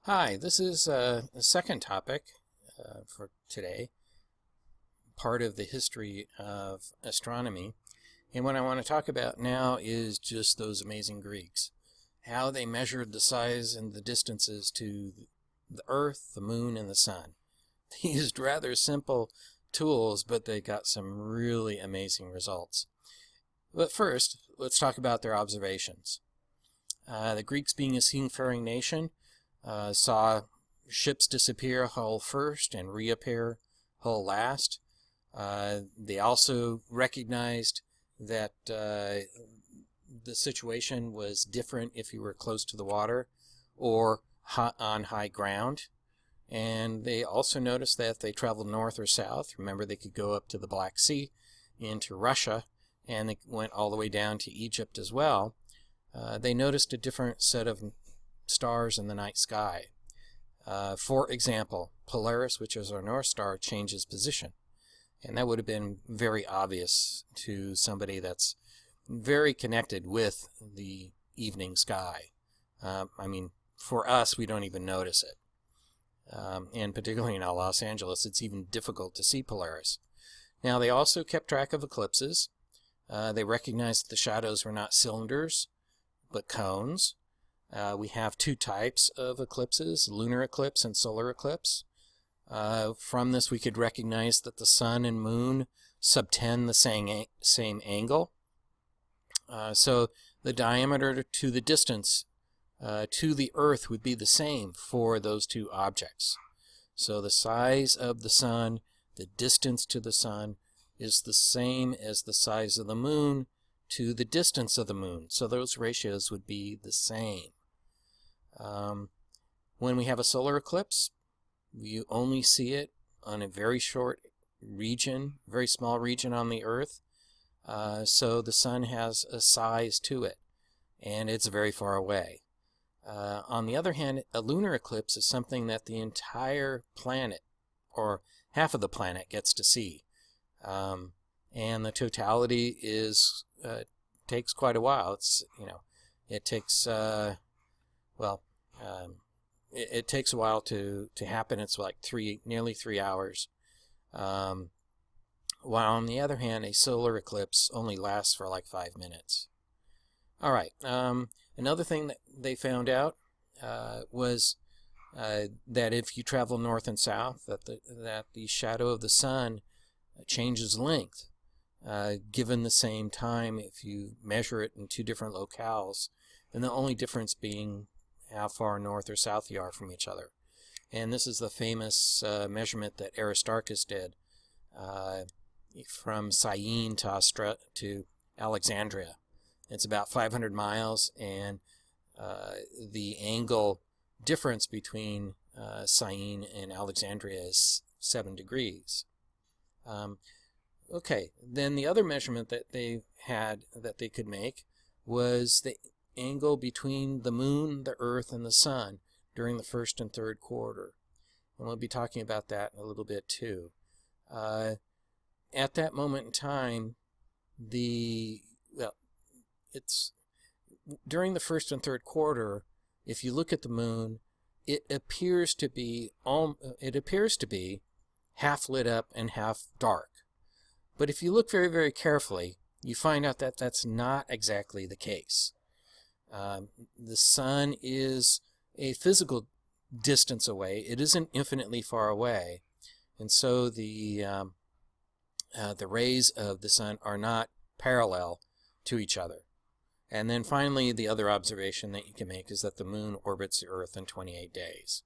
Hi, this is the second topic for today, part of the history of astronomy. And what I want to talk about now is just those amazing Greeks, how they measured the size and the distances to the Earth, the Moon, and the Sun. They used rather simple tools, but they got some really amazing results. But first, let's talk about their observations. The Greeks, being a seafaring nation, saw ships disappear hull first and reappear hull last. They also recognized that the situation was different if you were close to the water or on high ground. And they also noticed that if they traveled north or south, remember they could go up to the Black Sea into Russia, and they went all the way down to Egypt as well. They noticed a different set of stars in the night sky. For example, Polaris, which is our North Star, changes position. And that would have been very obvious to somebody that's very connected with the evening sky. For us, we don't even notice it. And particularly in Los Angeles, it's even difficult to see Polaris. Now, they also kept track of eclipses. They recognized that the shadows were not cylinders, but cones. We have two types of eclipses, lunar eclipse and solar eclipse. From this, we could recognize that the sun and moon subtend the same angle. So the diameter to the distance to the Earth would be the same for those two objects. So the size of the sun, the distance to the sun, is the same as the size of the moon to the distance of the moon. So those ratios would be the same. When we have a solar eclipse, you only see it on a very short region, very small region on the Earth. So the sun has a size to it, and it's very far away. On the other hand, a lunar eclipse is something that the entire planet, or half of the planet, gets to see. And the totality is takes quite a while. It takes it takes a while to happen. It's like nearly 3 hours. While on the other hand, a solar eclipse only lasts for like 5 minutes. All right. Another thing that they found out was that if you travel north and south, that the shadow of the sun changes length given the same time if you measure it in two different locales, and the only difference being how far north or south you are from each other. And this is the famous measurement that Aristarchus did from Syene to Alexandria. It's about 500 miles, and the angle difference between Syene and Alexandria is 7 degrees. Okay, then the other measurement that they had that they could make was the angle between the moon, the earth, and the sun during the first and third quarter. And we'll be talking about that a little bit too. At that moment in time, it's during the first and third quarter, if you look at the moon, it appears to be half lit up and half dark. But if you look very, very carefully, you find out that that's not exactly the case. The sun is a physical distance away. It isn't infinitely far away. And so the rays of the sun are not parallel to each other. And then finally, the other observation that you can make is that the moon orbits the Earth in 28 days.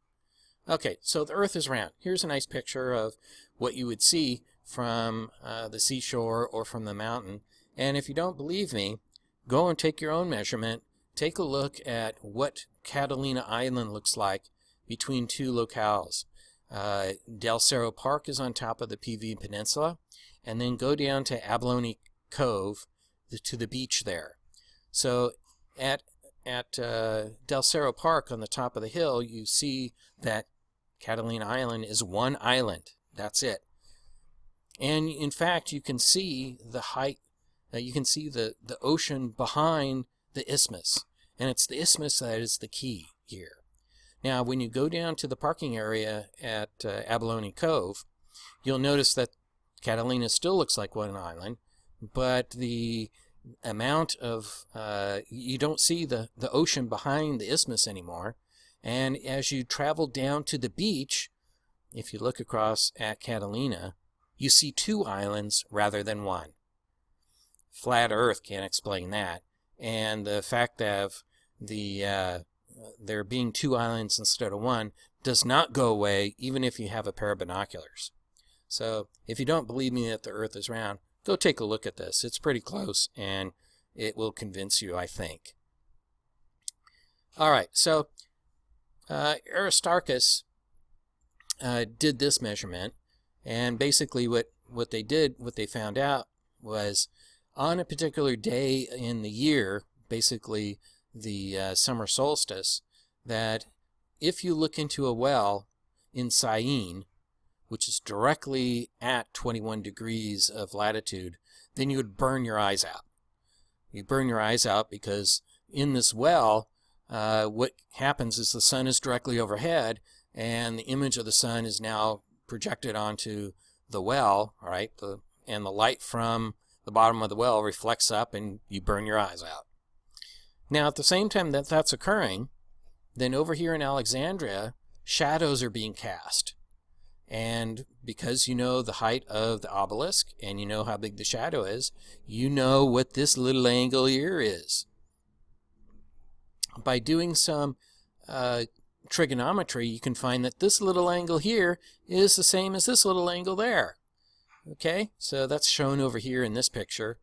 Okay, so the Earth is round. Here's a nice picture of what you would see from the seashore or from the mountain. And if you don't believe me, go and take your own measurement. Take a look at what Catalina Island looks like between two locales. Del Cerro Park is on top of the PV Peninsula, and then go down to Abalone Cove to the beach there. So at Del Cerro Park on the top of the hill, you see that Catalina Island is one island. That's it. And in fact, you can see the height, you can see the ocean behind the isthmus. And it's the isthmus that is the key here. Now, when you go down to the parking area at Abalone Cove, you'll notice that Catalina still looks like one island, but the amount of, you don't see the ocean behind the isthmus anymore. And as you travel down to the beach, if you look across at Catalina, you see two islands rather than one. Flat Earth can't explain that. And the fact of there being two islands instead of one does not go away even if you have a pair of binoculars. So if you don't believe me that the Earth is round, go take a look at this. It's pretty close, and it will convince you, I think. All right, so Aristarchus did this measurement, and basically what they found out was on a particular day in the year, basically the summer solstice, that if you look into a well in Syene, which is directly at 21 degrees of latitude, then you would burn your eyes out. You burn your eyes out because in this well, what happens is the sun is directly overhead, and the image of the sun is now projected onto the well, all right, and the light from the bottom of the well reflects up, and you burn your eyes out. Now, at the same time that that's occurring, then over here in Alexandria, shadows are being cast. And because you know the height of the obelisk, and you know how big the shadow is, you know what this little angle here is. By doing some trigonometry, you can find that this little angle here is the same as this little angle there. Okay, so that's shown over here in this picture.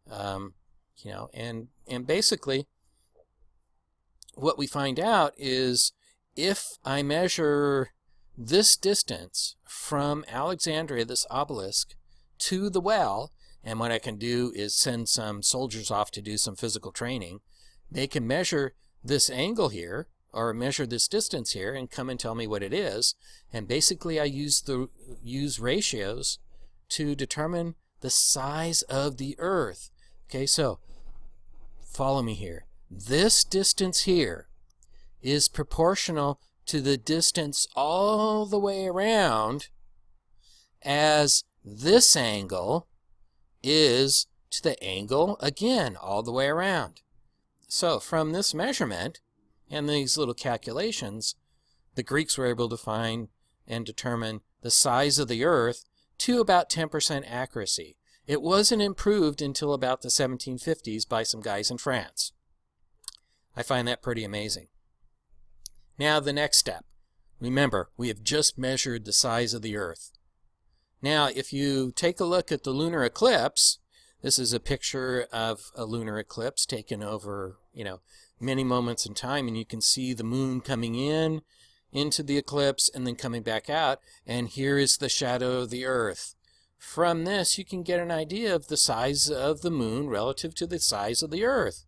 And basically what we find out is if I measure this distance from Alexandria, this obelisk, to the well, and what I can do is send some soldiers off to do some physical training, they can measure this angle here, or measure this distance here, and come and tell me what it is. And basically I use ratios to determine the size of the Earth. Okay, so follow me here. This distance here is proportional to the distance all the way around as this angle is to the angle, again, all the way around. So from this measurement and these little calculations, the Greeks were able to find and determine the size of the Earth to about 10% accuracy. It wasn't improved until about the 1750s by some guys in France. I find that pretty amazing. Now the next step. Remember, we have just measured the size of the Earth. Now if you take a look at the lunar eclipse, this is a picture of a lunar eclipse taken over, many moments in time, and you can see the moon coming into the eclipse and then coming back out, and here is the shadow of the Earth. From this, you can get an idea of the size of the moon relative to the size of the Earth.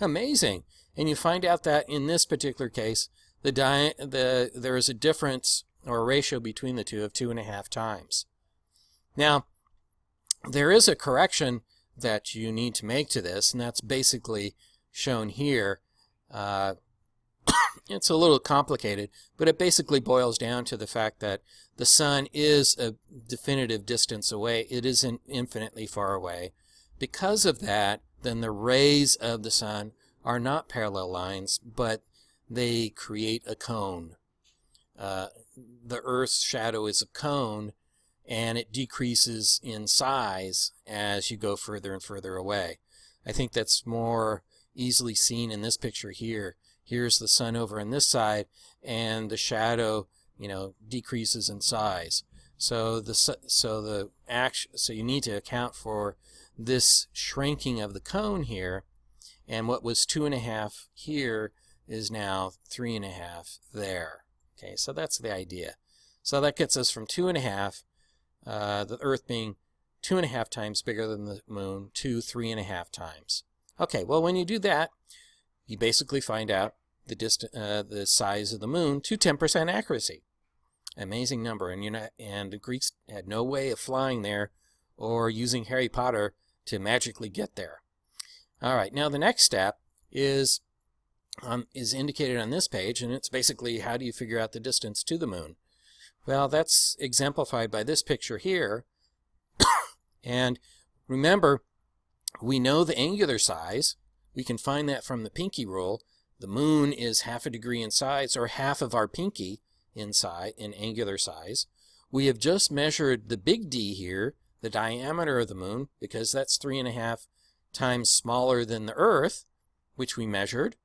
Amazing. And you find out that in this particular case, there is a difference or a ratio between the two of 2.5 times. Now, there is a correction that you need to make to this, and that's basically shown here. It's a little complicated, but it basically boils down to the fact that the sun is a definitive distance away. It isn't infinitely far away. Because of that, then the rays of the sun are not parallel lines, but they create a cone. The Earth's shadow is a cone, and it decreases in size as you go further and further away. I think that's more easily seen in this picture here. Here's the sun over on this side, and the shadow, decreases in size. So you need to account for this shrinking of the cone here, and what was 2.5 here is now 3.5 there. Okay, so that's the idea. So that gets us from 2.5, the Earth being 2.5 times bigger than the moon, to 3.5 times. Okay, well, when you do that, you basically find out the size of the moon to 10% accuracy. Amazing number, and the Greeks had no way of flying there or using Harry Potter to magically get there. All right, now the next step is is indicated on this page, and it's basically how do you figure out the distance to the moon? Well, that's exemplified by this picture here. And remember, we know the angular size. We can find that from the pinky rule. The moon is half a degree in size, or half of our pinky in angular size. We have just measured the big D here, the diameter of the moon, because that's 3.5 times smaller than the Earth, which we measured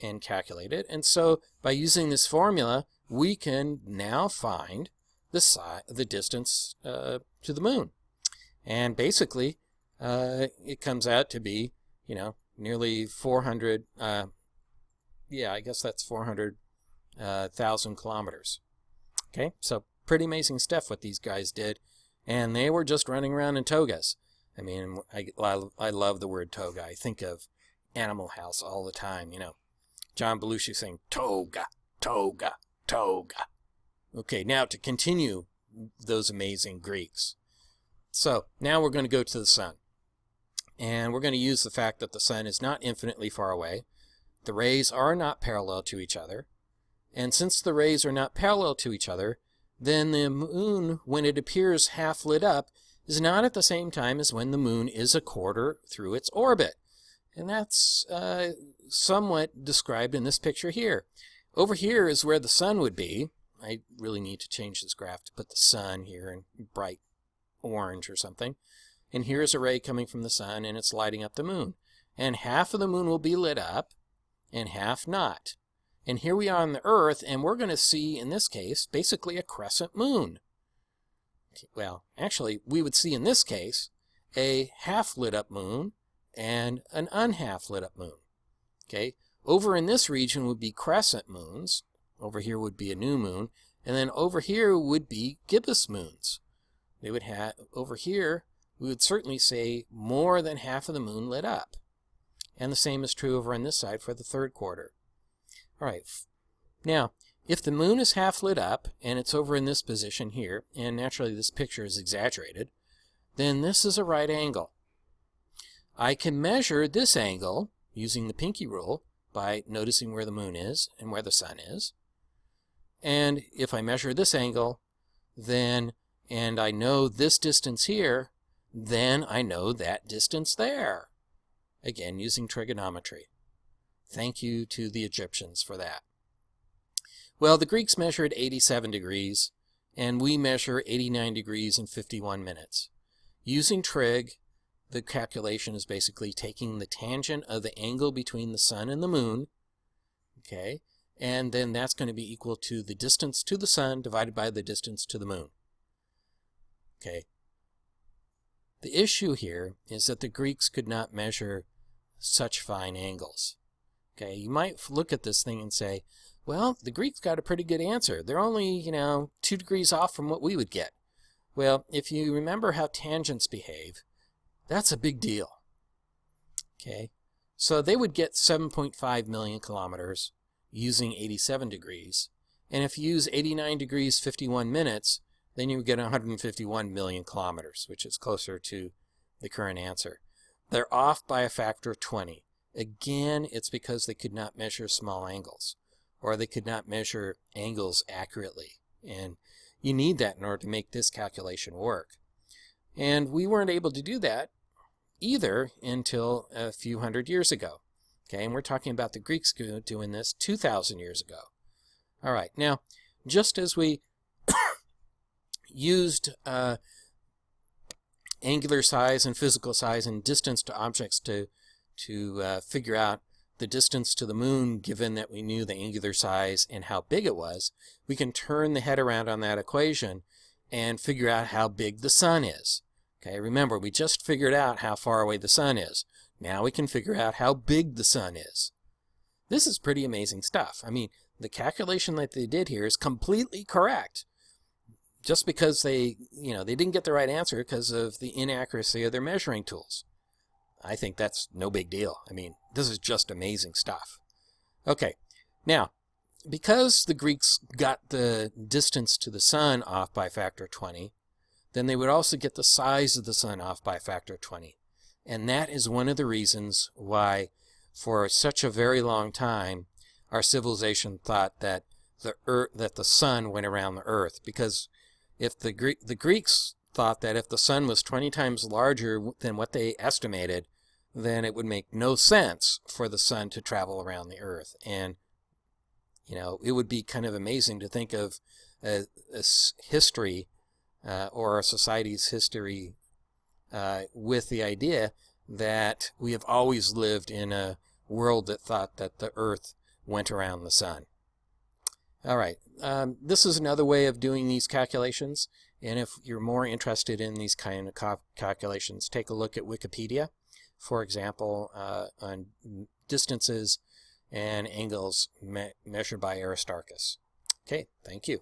and calculated. And so by using this formula, we can now find the distance to the moon. And basically, it comes out to be, nearly 400, I guess that's 400,000 kilometers. Okay, so pretty amazing stuff what these guys did. And they were just running around in togas. I mean, I love the word toga. I think of Animal House all the time, John Belushi saying, toga, toga, toga. Okay, now to continue those amazing Greeks. So now we're going to go to the sun. And we're going to use the fact that the sun is not infinitely far away. The rays are not parallel to each other. And since the rays are not parallel to each other, then the moon, when it appears half lit up, is not at the same time as when the moon is a quarter through its orbit. And that's somewhat described in this picture here. Over here is where the sun would be. I really need to change this graph to put the sun here in bright orange or something. And here's a ray coming from the sun, and it's lighting up the moon. And half of the moon will be lit up, and half not. And here we are on the Earth, and we're going to see, in this case, basically a crescent moon. Well, actually, we would see in this case a half lit up moon and an unhalf lit up moon. Okay, over in this region would be crescent moons. Over here would be a new moon, and then over here would be gibbous moons. They would have, over here, we would certainly say more than half of the moon lit up. And the same is true over on this side for the third quarter. All right, now, if the moon is half lit up, and it's over in this position here, and naturally this picture is exaggerated, then this is a right angle. I can measure this angle using the pinky rule by noticing where the moon is and where the sun is. And if I measure this angle, then, and I know this distance here, then I know that distance there. Again, using trigonometry. Thank you to the Egyptians for that. Well, the Greeks measured 87 degrees, and we measure 89 degrees in 51 minutes. Using trig, the calculation is basically taking the tangent of the angle between the sun and the moon, okay, and then that's going to be equal to the distance to the sun divided by the distance to the moon. Okay. The issue here is that the Greeks could not measure such fine angles. Okay, you might look at this thing and say, well, the Greeks got a pretty good answer. They're only, 2 degrees off from what we would get. Well, if you remember how tangents behave, that's a big deal. Okay, so they would get 7.5 million kilometers using 87 degrees. And if you use 89 degrees 51 minutes, then you would get 151 million kilometers, which is closer to the current answer. They're off by a factor of 20. Again, it's because they could not measure small angles, or they could not measure angles accurately. And you need that in order to make this calculation work. And we weren't able to do that either until a few hundred years ago. Okay, and we're talking about the Greeks doing this 2,000 years ago. All right, now, just as we used angular size and physical size and distance to objects to figure out the distance to the moon, given that we knew the angular size and how big it was, we can turn the head around on that equation and figure out how big the sun is. Okay, remember, we just figured out how far away the sun is. Now we can figure out how big the sun is. This is pretty amazing stuff. I mean, the calculation that they did here is completely correct. Just because they didn't get the right answer because of the inaccuracy of their measuring tools. I think that's no big deal. I mean, this is just amazing stuff. Okay, now, because the Greeks got the distance to the sun off by a factor of 20, then they would also get the size of the sun off by a factor of 20. And that is one of the reasons why for such a very long time, our civilization thought that the sun went around the Earth, because if the Greeks thought that if the sun was 20 times larger than what they estimated, then it would make no sense for the sun to travel around the Earth. And it would be kind of amazing to think of a history or a society's history with the idea that we have always lived in a world that thought that the Earth went around the sun. All right, this is another way of doing these calculations, and if you're more interested in these kind of calculations, take a look at Wikipedia, for example, on distances and angles measured by Aristarchus. Okay, thank you.